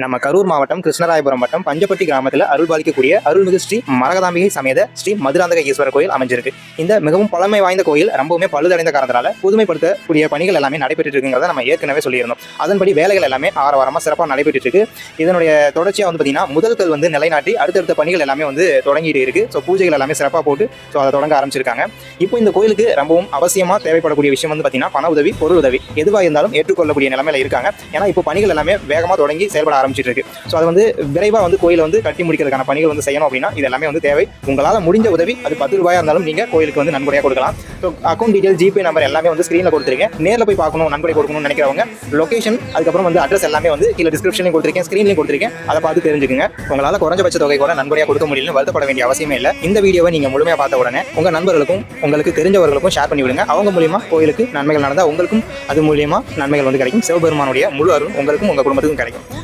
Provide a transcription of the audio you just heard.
நம்ம கரூர் மாவட்டம் கிருஷ்ணராயபுரம் வட்டம் பஞ்சப்பட்டி கிராமத்தில் அருள்பாலிக்கக்கூடிய அருள்மிகு ஸ்ரீ மரகதாம்பிகை சமேத ஸ்ரீ மதுராந்தக ஈஸ்வரர் கோயில் அமைஞ்சிருக்கு. இந்த மிகவும் பழமை வாய்ந்த கோயில் ரொம்பவுமே பழுதடைந்த காரணத்தால புதுமைப்படுத்தக்கூடிய பணிகள் எல்லாமே நடைபெற்று இருக்குங்கிறத நம்ம ஏற்கனவே சொல்லியிருந்தோம். அதன்படி வேலைகள் எல்லாமே ஆரவாரமாக சிறப்பாக நடைபெற்று இருக்கு. இதனுடைய தொடர்ச்சியாக பார்த்தீங்கன்னா முதல் கல் நிலைநாட்டி அடுத்தடுத்த பணிகள் எல்லாமே தொடங்கிட்டு இருக்கு. ஸோ பூஜைகள் எல்லாமே சிறப்பாக போட்டு அதை தொடங்க ஆரம்பிச்சிருக்காங்க. இப்போ இந்த கோயிலுக்கு ரொம்பவும் அவசியமாக தேவைப்படக்கூடிய விஷயம் பார்த்தீங்கன்னா பண உதவி, பொருள் உதவி எதுவாக இருந்தாலும் ஏற்றுக்கொள்ளக்கூடிய நிலைமையில இருக்காங்க. ஏன்னா இப்போ பணிகள் எல்லாமே வேகமாக தொடங்கி செயல்பட ஆரம்பிச்சிட்டு இருக்கு. ஸோ அது விரைவாக கோயிலை கட்டி முடிக்கிறதுக்கான பணிகள் செய்யணும் அப்படின்னா இது எல்லாமே தேவை. உங்களால் முடிஞ்ச உதவி அது 10 ரூபாயா இருந்தாலும் நீங்கள் கோயிலுக்கு நன்கொடையாக கொடுக்கலாம். So account detail, GPay number எல்லாமே ஸ்க்ரீனில் கொடுத்துருக்கேன். நேரில் போய் பார்க்கணும், நன்கொடை கொடுக்கணும்னு நினைக்கிறவங்க லொகேஷன் அதுக்கப்புறம் அட்ரஸ் எல்லாமே கீழே டிஸ்கிரிப்ஷன்லையும் கொடுத்துருக்கேன், ஸ்க்ரீன்லையும் கொடுத்துருக்கேன். அதை பார்த்து தெரிஞ்சுக்கங்க. உங்களால் குறைஞ்சபட்ச தொகை கூட நன்கொடையாக கொடுக்க முடியலன்னு வருத்தப்பட வேண்டிய அவசியமே இல்லை. இந்த வீடியோவை நீங்கள் முழுமையாக பார்த்த உடனே உங்கள் நண்பர்களுக்கும் உங்களுக்கு தெரிஞ்சவர்களுக்கும் ஷேர் பண்ணி விடுங்க. அவங்க மூலியமா கோயிலுக்கு நன்மைகள் நடந்தால் உங்களுக்கும் அது மூலியமா நன்மைகள் கிடைக்கும். சிவபெருமானுடைய முழு அருள் உங்களுக்கும் உங்கள் குடும்பத்துக்கும் கிடைக்கும்.